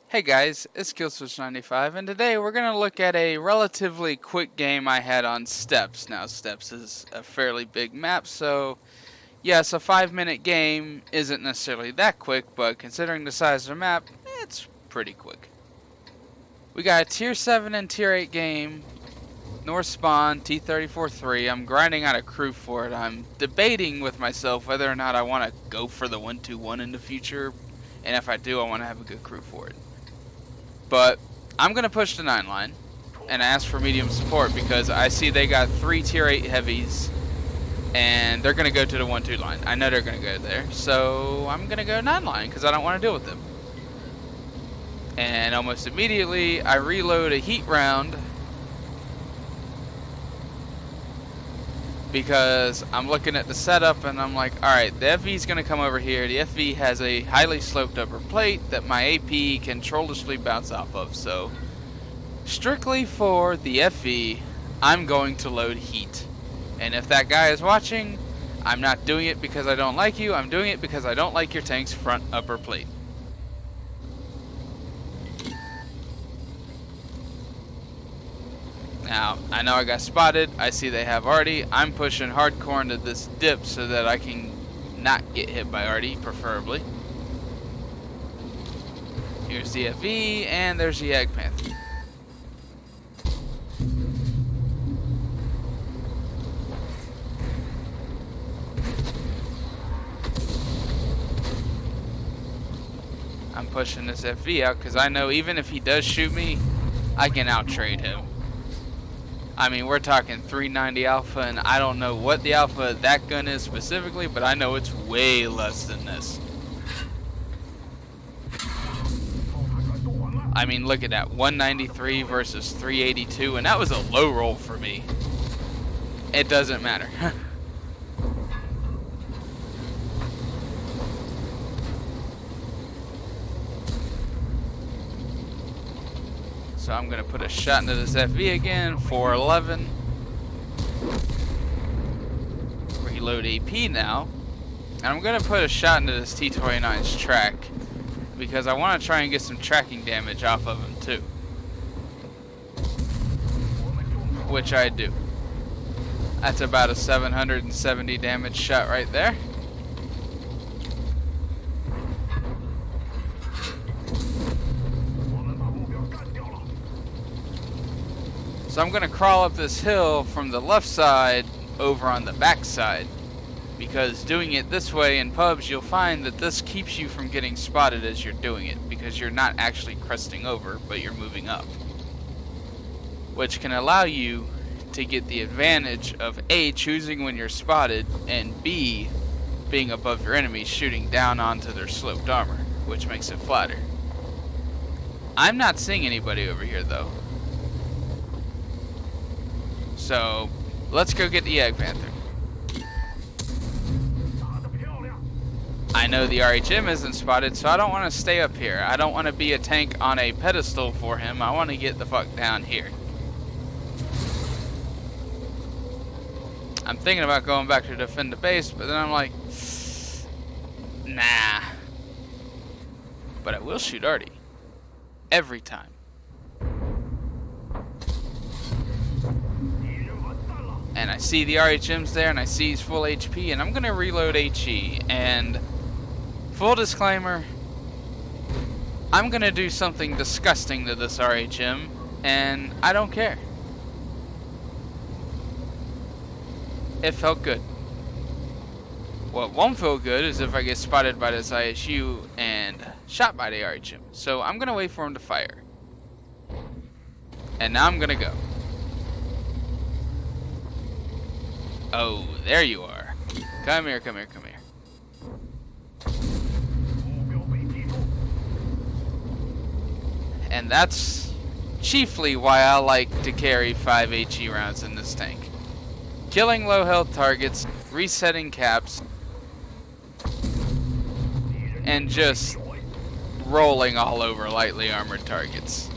Hey guys, it's KillSwitch95, and today we're going to look at a relatively quick game I had on Steps. Now, Steps is a fairly big map, so yes, a 5-minute game isn't necessarily that quick, but considering the size of the map, it's pretty quick. We got a Tier 7 and Tier 8 game, North Spawn, T-34-3. I'm grinding out a crew for it. I'm debating with myself whether or not I want to go for the 1-2-1 in the future, and if I do, I want to have a good crew for it. But I'm going to push the 9 line and ask for medium support because I see they got 3 tier 8 heavies and they're going to go to the 1-2 line. I know they're going to go there, so I'm going to go 9 line because I don't want to deal with them. And almost immediately I reload a heat round because I'm looking at the setup and I'm like, alright, the FV is going to come over here. The FV has a highly sloped upper plate that my AP can controlledly bounce off of. So, strictly for the FV, I'm going to load heat. And if that guy is watching, I'm not doing it because I don't like you. I'm doing it because I don't like your tank's front upper plate. Now, I know I got spotted. I see they have Artie. I'm pushing hardcore into this dip so that I can not get hit by Artie, preferably. Here's the FV, and there's the Egg Panther. I'm pushing this FV out because I know even if he does shoot me, I can out-trade him. I mean, we're talking 390 alpha, and I don't know what the alpha of that gun is specifically, but I know it's way less than this. I mean, look at that, 193 versus 382, and that was a low roll for me. It doesn't matter. So I'm going to put a shot into this FV again, 411. Reload AP now. And I'm going to put a shot into this T-29's track because I want to try and get some tracking damage off of him too. Which I do. That's about a 770 damage shot right there. So I'm going to crawl up this hill from the left side over on the back side, because doing it this way in pubs, you'll find that this keeps you from getting spotted as you're doing it, because you're not actually cresting over, but you're moving up, which can allow you to get the advantage of A, choosing when you're spotted, and B, being above your enemies, shooting down onto their sloped armor, which makes it flatter. I'm not seeing anybody over here though. So, let's go get the Egg Panther. I know the RHM isn't spotted, so I don't want to stay up here. I don't want to be a tank on a pedestal for him. I want to get the fuck down here. I'm thinking about going back to defend the base, but then I'm like, nah. But I will shoot Artie. Every time. And I see the RHM's there, and I see he's full HP, and I'm going to reload HE. And full disclaimer, I'm going to do something disgusting to this RHM, and I don't care. It felt good. What won't feel good is if I get spotted by this ISU and shot by the RHM. So I'm going to wait for him to fire. And now I'm going to go. Oh, there you are. Come here, come here, come here. And that's chiefly why I like to carry 5 HE rounds in this tank. Killing low health targets, resetting caps, and just rolling all over lightly armored targets.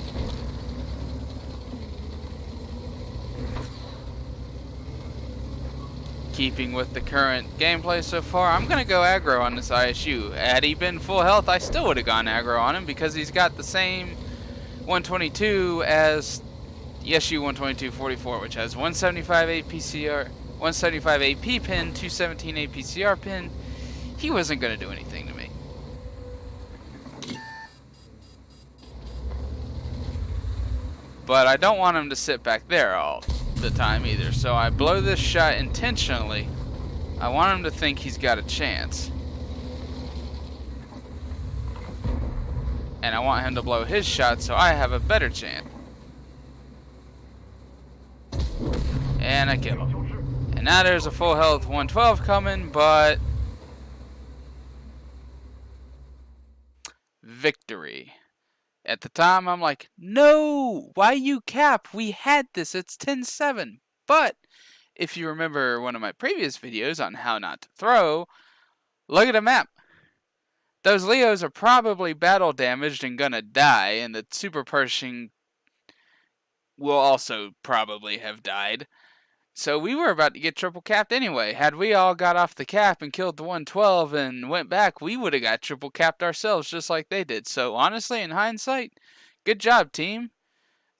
keeping with the current gameplay so far, I'm going to go aggro on this ISU. Had he been full health, I still would have gone aggro on him because he's got the same 122 as the SU 122-44, which has 175 APCR, 175 AP pin, 217 APCR pin. He wasn't going to do anything to me. But I don't want him to sit back there all the time either, so I blow this shot intentionally. I want him to think he's got a chance. And I want him to blow his shot so I have a better chance. And I kill him. And now there's a full health 112 coming, but victory. At the time, I'm like, no, why you cap? We had this, it's 10-7. But if you remember one of my previous videos on how not to throw, look at the map. Those Leos are probably battle damaged and gonna die, and the Super Pershing will also probably have died. So we were about to get triple capped anyway. Had we all got off the cap and killed the 112 and went back, we would have got triple capped ourselves just like they did. So honestly, in hindsight, good job, team.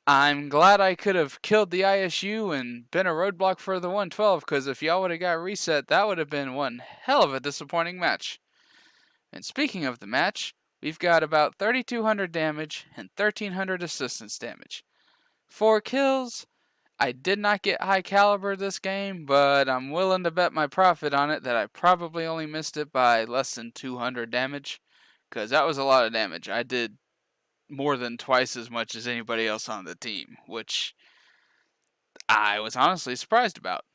I'm glad I could have killed the ISU and been a roadblock for the 112, because if y'all would have got reset, that would have been one hell of a disappointing match. And speaking of the match, we've got about 3,200 damage and 1,300 assistance damage. 4 kills. I did not get high caliber this game, but I'm willing to bet my profit on it that I probably only missed it by less than 200 damage, because that was a lot of damage. I did more than twice as much as anybody else on the team, which I was honestly surprised about.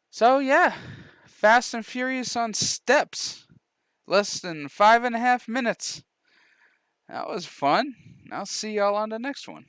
So yeah, Fast and Furious on steps. Less than 5.5 minutes. That was fun. I'll see y'all on the next one.